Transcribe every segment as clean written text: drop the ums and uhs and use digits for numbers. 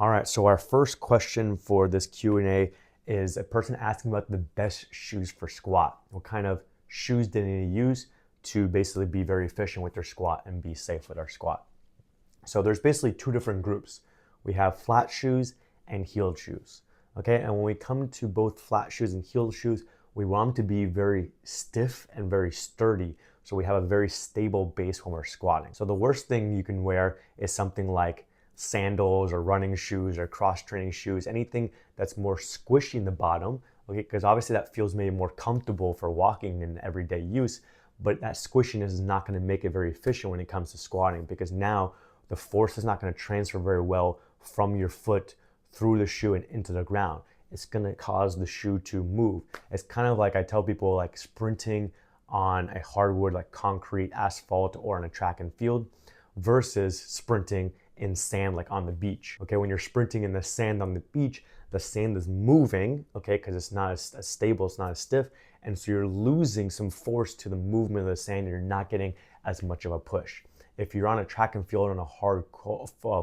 All right, so our first question for this Q&A is a person asking about the best shoes for squat. What kind of shoes do they need to use to basically be very efficient with their squat and be safe with our squat? So there's basically two different groups. We have flat shoes and heeled shoes. Okay, and when we come to both flat shoes and heeled shoes, we want them to be very stiff and very sturdy, so we have a very stable base when we're squatting. So the worst thing you can wear is something like sandals or running shoes or cross-training shoes, anything that's more squishy in the bottom, okay, because obviously that feels maybe more comfortable for walking in everyday use, but that squishiness is not going to make it very efficient when it comes to squatting, because now the force is not going to transfer very well from your foot through the shoe and into the ground. It's going to cause the shoe to move. It's kind of like I tell people, like sprinting on a hardwood like concrete, asphalt, or on a track and field versus sprinting in sand like on the beach. Okay, when you're sprinting in the sand on the beach, the sand is moving, okay, because it's not as stable, it's not as stiff, and so you're losing some force to the movement of the sand and you're not getting as much of a push. If you're on a track and field on a hard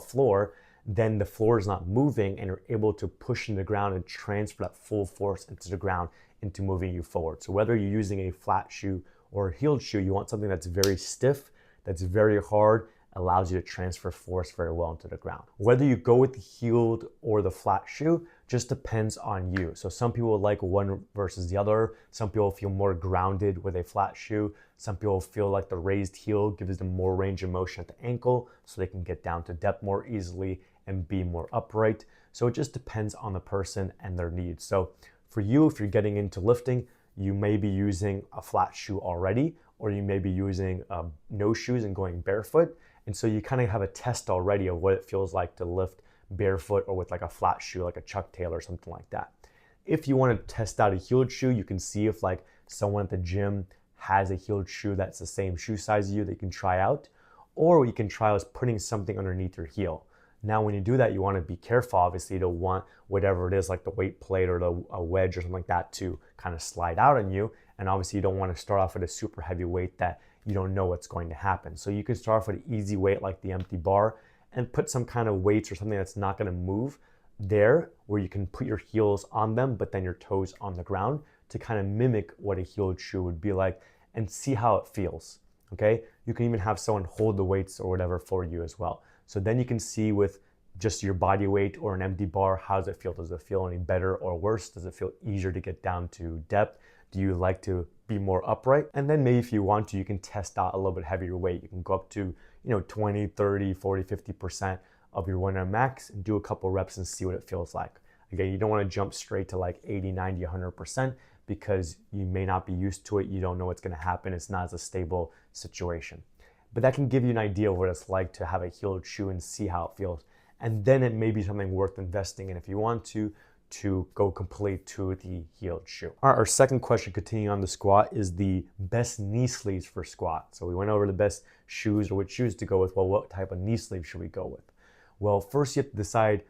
floor, then the floor is not moving and you're able to push in the ground and transfer that full force into the ground into moving you forward. So whether you're using a flat shoe or a heeled shoe, you want something that's very stiff, that's very hard, allows you to transfer force very well into the ground. Whether you go with the heeled or the flat shoe just depends on you. So some people like one versus the other. Some people feel more grounded with a flat shoe. Some people feel like the raised heel gives them more range of motion at the ankle so they can get down to depth more easily and be more upright. So it just depends on the person and their needs. So for you, if you're getting into lifting, you may be using a flat shoe already, or you may be using no shoes and going barefoot. And so you kind of have a test already of what it feels like to lift barefoot or with like a flat shoe, like a Chuck Taylor or something like that. If you want to test out a heeled shoe, you can see if like someone at the gym has a heeled shoe that's the same shoe size as you that you can try out. Or what you can try is putting something underneath your heel. Now, when you do that, you want to be careful. Obviously, you don't want whatever it is, like the weight plate or a wedge or something like that, to kind of slide out on you. And obviously, you don't want to start off with a super heavy weight that you don't know what's going to happen. So you can start off with an easy weight like the empty bar and put some kind of weights or something that's not going to move there, where you can put your heels on them, but then your toes on the ground to kind of mimic what a heeled shoe would be like and see how it feels. Okay, you can even have someone hold the weights or whatever for you as well. So then you can see with just your body weight or an empty bar, how does it feel? Does it feel any better or worse? Does it feel easier to get down to depth? Do you like to be more upright? And then maybe if you want to, you can test out a little bit heavier weight. You can go up to 20, 30, 40, 50% of your 1 rep max and do a couple reps and see what it feels like. Again, you don't want to jump straight to like 80, 90, 100% because you may not be used to it. You don't know what's going to happen. It's not as a stable situation. But that can give you an idea of what it's like to have a heeled shoe and see how it feels. And then it may be something worth investing in if you want to go complete to the heeled shoe. All right, our second question, continuing on the squat, is the best knee sleeves for squat. So we went over the best shoes or which shoes to go with. Well, what type of knee sleeve should we go with? Well, first you have to decide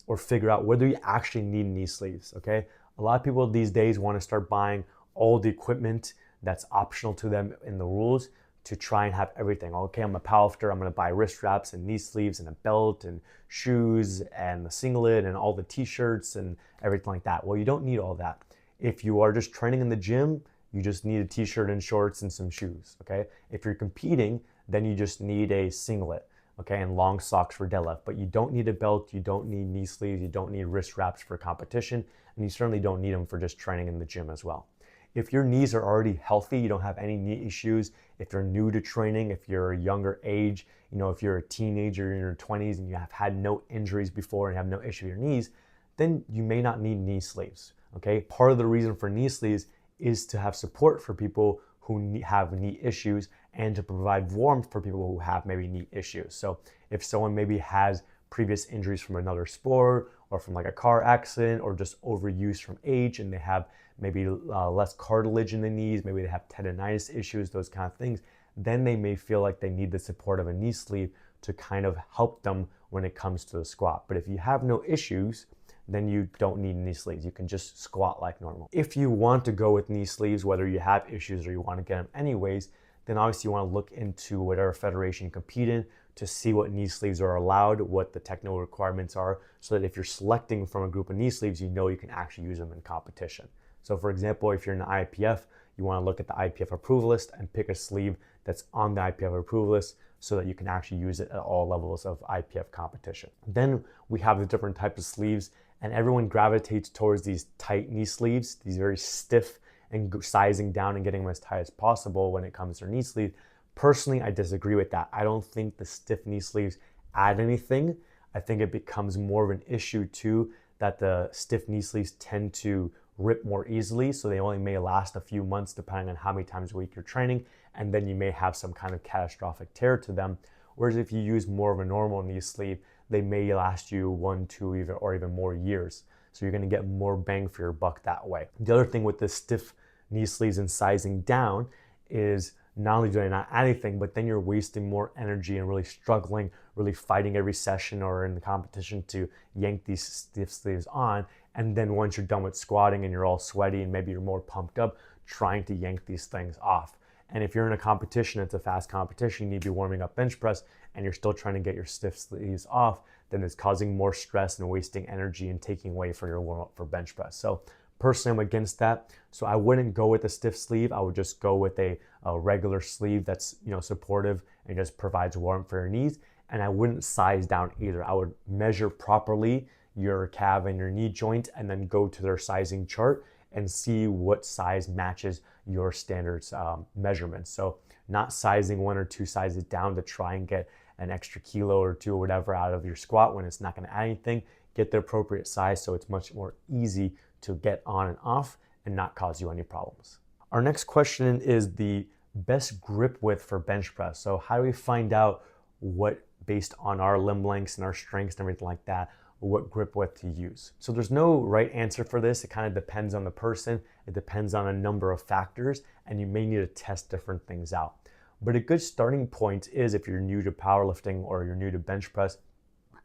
or figure out whether you actually need knee sleeves, okay? A lot of people these days want to start buying all the equipment that's optional to them in the rules to try and have everything. Okay, I'm a powerlifter, I'm gonna buy wrist straps and knee sleeves and a belt and shoes and a singlet and all the t-shirts and everything like that. Well, you don't need all that. If you are just training in the gym, you just need a t-shirt and shorts and some shoes, okay? If you're competing, then you just need a singlet, okay, and long socks for deadlift. But you don't need a belt, you don't need knee sleeves, you don't need wrist wraps for competition, and you certainly don't need them for just training in the gym as well. If your knees are already healthy, you don't have any knee issues, if you're new to training, if you're a younger age, if you're a teenager in your 20s and you have had no injuries before and have no issue with your knees, then you may not need knee sleeves, okay? Part of the reason for knee sleeves is to have support for people who have knee issues and to provide warmth for people who have maybe knee issues. So if someone maybe has previous injuries from another sport or from like a car accident or just overuse from age and they have maybe less cartilage in the knees, maybe they have tendonitis issues, those kind of things, then they may feel like they need the support of a knee sleeve to kind of help them when it comes to the squat. But if you have no issues, then you don't need knee sleeves. You can just squat like normal. If you want to go with knee sleeves, whether you have issues or you want to get them anyways, then obviously you want to look into whatever federation you compete in to see what knee sleeves are allowed, what the technical requirements are, so that if you're selecting from a group of knee sleeves, you know you can actually use them in competition. So for example, if you're in the IPF, you want to look at the IPF approval list and pick a sleeve that's on the IPF approval list so that you can actually use it at all levels of IPF competition. Then we have the different types of sleeves, and everyone gravitates towards these tight knee sleeves, these very stiff, and sizing down and getting them as tight as possible when it comes to knee sleeve. Personally, I disagree with that. I don't think the stiff knee sleeves add anything. I think it becomes more of an issue too, that the stiff knee sleeves tend to rip more easily, so they only may last a few months depending on how many times a week you're training, and then you may have some kind of catastrophic tear to them. Whereas if you use more of a normal knee sleeve, they may last you 1, 2, or even more years. So you're going to get more bang for your buck that way. The other thing with the stiff knee sleeves and sizing down is not only do they not add anything, but then you're wasting more energy and really struggling, really fighting every session or in the competition to yank these stiff sleeves on. And then once you're done with squatting and you're all sweaty and maybe you're more pumped up, trying to yank these things off. And if you're in a competition, it's a fast competition, you need to be warming up bench press, and you're still trying to get your stiff sleeves off, then it's causing more stress and wasting energy and taking away from your warm up for bench press. So personally, I'm against that. So I wouldn't go with a stiff sleeve. I would just go with a regular sleeve that's supportive and just provides warmth for your knees. And I wouldn't size down either. I would measure properly your calf and your knee joint and then go to their sizing chart and see what size matches your standards measurements. So not sizing 1 or 2 sizes down to try and get an extra kilo or 2 or whatever out of your squat when it's not going to add anything. Get the appropriate size so it's much more easy to get on and off and not cause you any problems. Our next question is the best grip width for bench press. So how do we find out what, based on our limb lengths and our strengths and everything like that, what grip width to use? So there's no right answer for this. It kind of depends on the person. It depends on a number of factors, and you may need to test different things out. But a good starting point is, if you're new to powerlifting or you're new to bench press,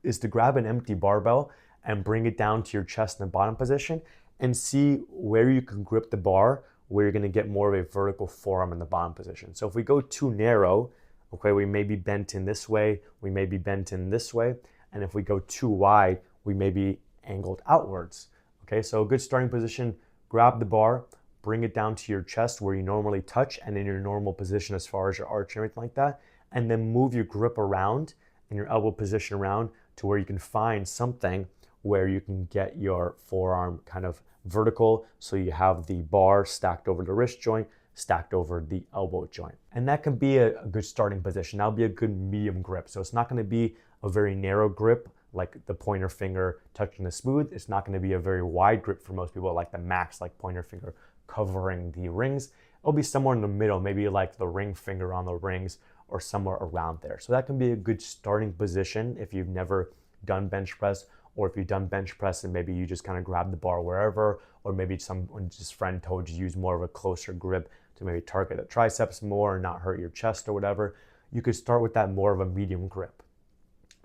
is to grab an empty barbell and bring it down to your chest in the bottom position and see where you can grip the bar, where you're going to get more of a vertical forearm in the bottom position. So if we go too narrow, okay, we may be bent in this way, we may be bent in this way, and if we go too wide, we may be angled outwards. Okay, so a good starting position, grab the bar, bring it down to your chest where you normally touch and in your normal position as far as your arch and everything like that, and then move your grip around and your elbow position around to where you can find something where you can get your forearm kind of vertical, so you have the bar stacked over the wrist joint, stacked over the elbow joint. And that can be a good starting position. That'll be a good medium grip. So it's not going to be a very narrow grip like the pointer finger touching the smooth. It's not going to be a very wide grip for most people, like the max, like pointer finger covering the rings. It'll be somewhere in the middle, maybe like the ring finger on the rings or somewhere around there. So that can be a good starting position if you've never done bench press, or if you've done bench press and maybe you just kind of grab the bar wherever, or maybe someone, just friend told you to use more of a closer grip to maybe target the triceps more and not hurt your chest or whatever. You could start with that more of a medium grip,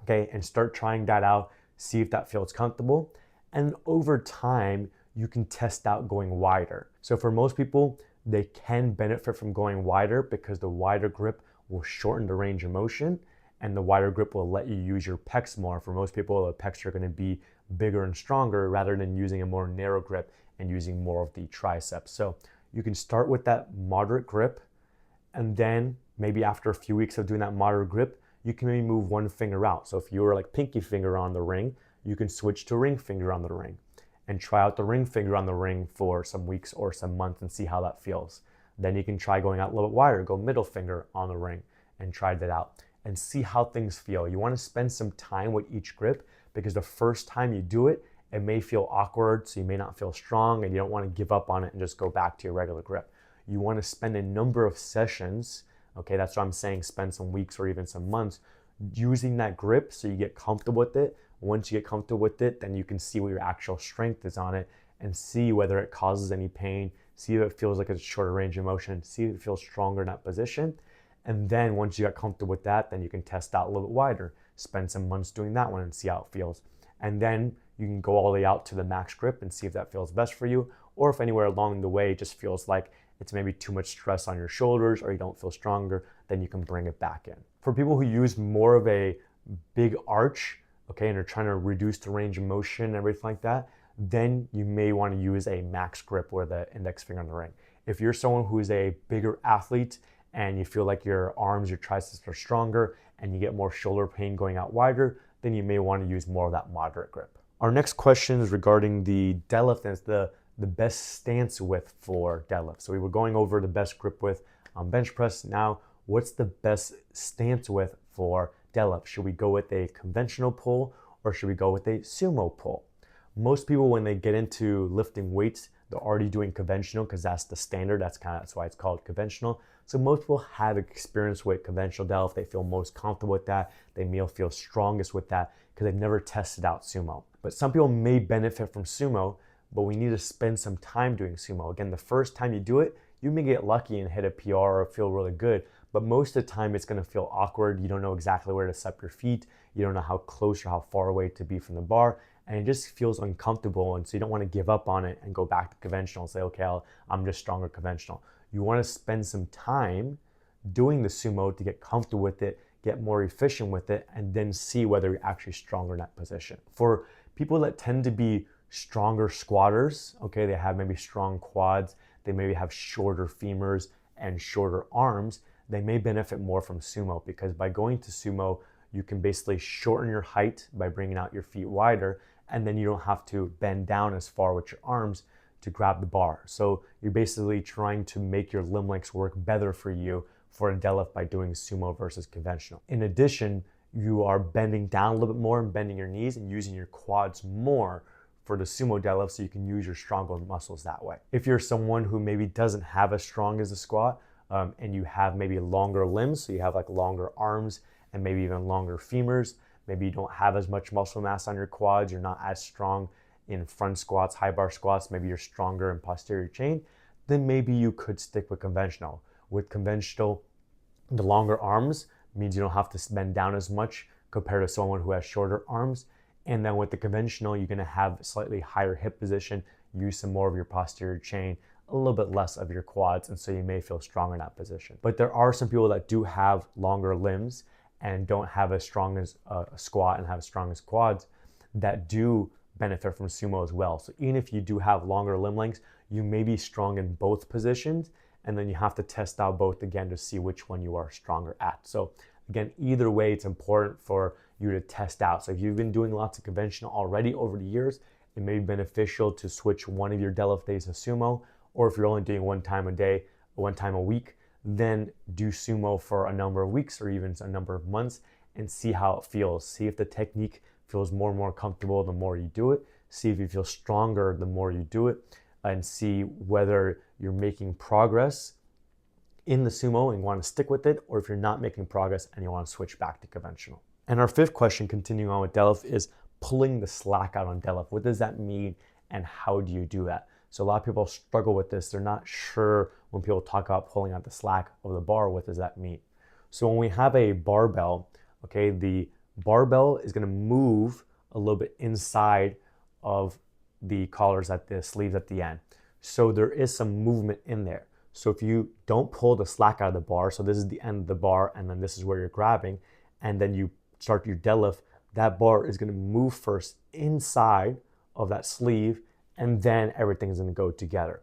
okay, and start trying that out, see if that feels comfortable. And over time, you can test out going wider. So for most people, they can benefit from going wider because the wider grip will shorten the range of motion, and the wider grip will let you use your pecs more. For most people, the pecs are going to be bigger and stronger rather than using a more narrow grip and using more of the triceps. So you can start with that moderate grip, and then maybe after a few weeks of doing that moderate grip, you can maybe move one finger out. So if you were like pinky finger on the ring, you can switch to ring finger on the ring and try out the ring finger on the ring for some weeks or some months and see how that feels. Then you can try going out a little bit wider, go middle finger on the ring and try that out and see how things feel. You want to spend some time with each grip because the first time you do it, it may feel awkward, so you may not feel strong, and you don't want to give up on it and just go back to your regular grip. You want to spend a number of sessions, okay, that's what I'm saying, spend some weeks or even some months using that grip so you get comfortable with it. Once you get comfortable with it, then you can see what your actual strength is on it and see whether it causes any pain, see if it feels like it's a shorter range of motion, see if it feels stronger in that position. And then once you got comfortable with that, then you can test out a little bit wider, spend some months doing that one and see how it feels. And then you can go all the way out to the max grip and see if that feels best for you, or if anywhere along the way it just feels like it's maybe too much stress on your shoulders or you don't feel stronger, then you can bring it back in. For people who use more of a big arch, okay, and are trying to reduce the range of motion and everything like that, then you may want to use a max grip or the index finger on the ring. If you're someone who is a bigger athlete and you feel like your arms, your triceps are stronger and you get more shoulder pain going out wider, then you may want to use more of that moderate grip. Our next question is regarding the deadlift, and it's the best stance width for deadlift. So we were going over the best grip width on bench press. Now, what's the best stance width for deadlift? Should we go with a conventional pull or should we go with a sumo pull? Most people, when they get into lifting weights, they're already doing conventional because that's the standard. That's why it's called conventional. So most people have experience with conventional deadlift. They feel most comfortable with that. They may feel strongest with that because they've never tested out sumo. But some people may benefit from sumo, but we need to spend some time doing sumo. Again, the first time you do it, you may get lucky and hit a PR or feel really good, but most of the time it's gonna feel awkward. You don't know exactly where to set your feet. You don't know how close or how far away to be from the bar, and it just feels uncomfortable, and so you don't wanna give up on it and go back to conventional and say, okay, I'm just stronger conventional. You wanna spend some time doing the sumo to get comfortable with it, get more efficient with it, and then see whether you're actually stronger in that position. For people that tend to be stronger squatters, okay, they have maybe strong quads, they maybe have shorter femurs and shorter arms, they may benefit more from sumo because by going to sumo, you can basically shorten your height by bringing out your feet wider, and then you don't have to bend down as far with your arms to grab the bar. So you're basically trying to make your limb lengths work better for you for a deadlift by doing sumo versus conventional. In addition, you are bending down a little bit more and bending your knees and using your quads more for the sumo deadlift, so you can use your stronger muscles that way. If you're someone who maybe doesn't have as strong as a squat and you have maybe longer limbs, so you have like longer arms and maybe even longer femurs, maybe you don't have as much muscle mass on your quads, you're not as strong in front squats, high bar squats, maybe you're stronger in posterior chain, then maybe you could stick with conventional. With conventional, the longer arms means you don't have to bend down as much compared to someone who has shorter arms. And then with the conventional, you're gonna have slightly higher hip position, use some more of your posterior chain, a little bit less of your quads, and so you may feel stronger in that position. But there are some people that do have longer limbs and don't have as strong as a squat and have as strong as quads that do benefit from sumo as well. So even if you do have longer limb lengths, you may be strong in both positions, and then you have to test out both again to see which one you are stronger at. So again, either way, it's important for you to test out. So if you've been doing lots of conventional already over the years, it may be beneficial to switch one of your deadlift days to sumo, or if you're only doing one time a day, one time a week, then do sumo for a number of weeks or even a number of months and see how it feels. See if the technique feels more and more comfortable the more you do it. See if you feel stronger the more you do it, and see whether you're making progress in the sumo and want to stick with it, or if you're not making progress and you want to switch back to conventional. And our fifth question, continuing on with deadlift, is pulling the slack out on deadlift. What does that mean and how do you do that? So a lot of people struggle with this. They're not sure when people talk about pulling out the slack of the bar, what does that mean? So when we have a barbell, okay, the barbell is gonna move a little bit inside of the collars at the sleeves at the end. So there is some movement in there. So if you don't pull the slack out of the bar, so this is the end of the bar and then this is where you're grabbing, and then you start your deadlift, that bar is gonna move first inside of that sleeve, and then everything is gonna go together.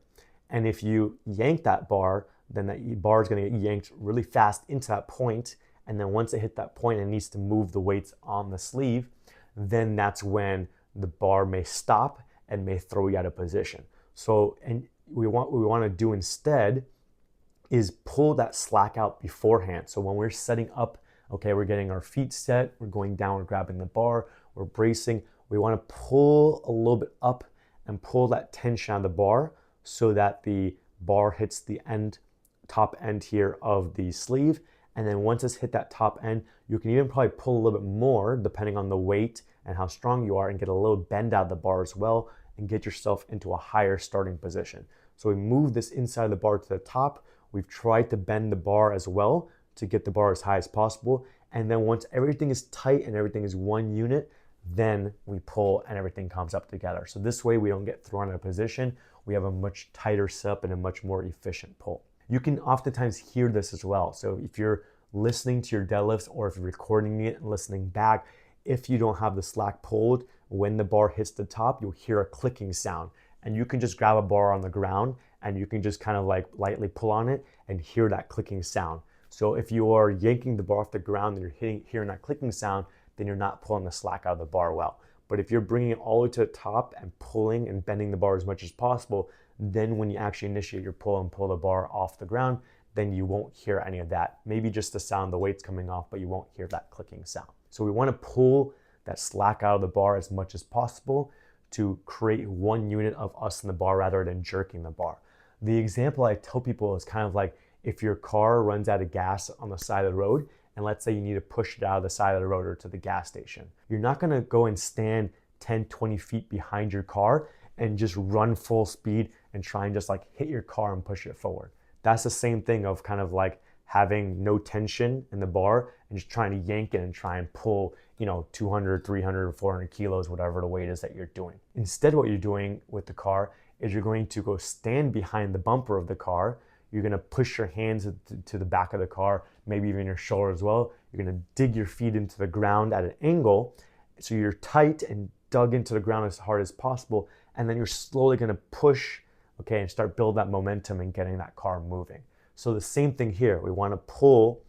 And if you yank that bar, then that bar is gonna get yanked really fast into that point, and then once it hit that point, it needs to move the weights on the sleeve, then that's when the bar may stop and may throw you out of position. So, and what we wanna do instead is pull that slack out beforehand. So when we're setting up, okay, we're getting our feet set, we're going down, we're grabbing the bar, we're bracing, we wanna pull a little bit up and pull that tension out of the bar so that the bar hits the end, top end here of the sleeve. And then once it's hit that top end, you can even probably pull a little bit more depending on the weight and how strong you are, and get a little bend out of the bar as well and get yourself into a higher starting position. So we move this inside of the bar to the top. We've tried to bend the bar as well to get the bar as high as possible. And then once everything is tight and everything is one unit, then we pull and everything comes up together. So this way we don't get thrown out of position. We have a much tighter setup and a much more efficient pull. You can oftentimes hear this as well. So if you're listening to your deadlifts or if you're recording it and listening back, if you don't have the slack pulled, when the bar hits the top, you'll hear a clicking sound. And you can just grab a bar on the ground and you can just kind of like lightly pull on it and hear that clicking sound. So if you are yanking the bar off the ground and you're hearing that clicking sound, then you're not pulling the slack out of the bar well. But if you're bringing it all the way to the top and pulling and bending the bar as much as possible, then when you actually initiate your pull and pull the bar off the ground, then you won't hear any of that. Maybe just the sound, the weight's coming off, but you won't hear that clicking sound. So we want to pull that slack out of the bar as much as possible to create one unit of us in the bar rather than jerking the bar. The example I tell people is kind of like if your car runs out of gas on the side of the road, and let's say you need to push it out of the side of the road or to the gas station. You're not gonna go and stand 10, 20 feet behind your car and just run full speed and try and just like hit your car and push it forward. That's the same thing of kind of like having no tension in the bar and just trying to yank it and try and pull, 200, 300, 400 kilos, whatever the weight is that you're doing. Instead, what you're doing with the car is you're going to go stand behind the bumper of the car. You're gonna push your hands to the back of the car, maybe even your shoulder as well. You're gonna dig your feet into the ground at an angle, so you're tight and dug into the ground as hard as possible, and then you're slowly gonna push, okay, and start build that momentum and getting that car moving. So the same thing here. We wanna pull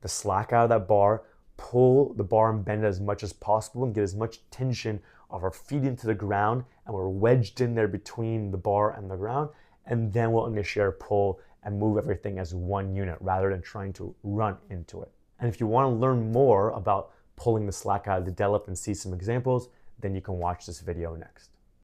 the slack out of that bar, pull the bar and bend it as much as possible and get as much tension of our feet into the ground, and we're wedged in there between the bar and the ground, and then we'll initiate our pull and move everything as one unit rather than trying to run into it. And if you want to learn more about pulling the slack out of the deadlift and see some examples, then you can watch this video next.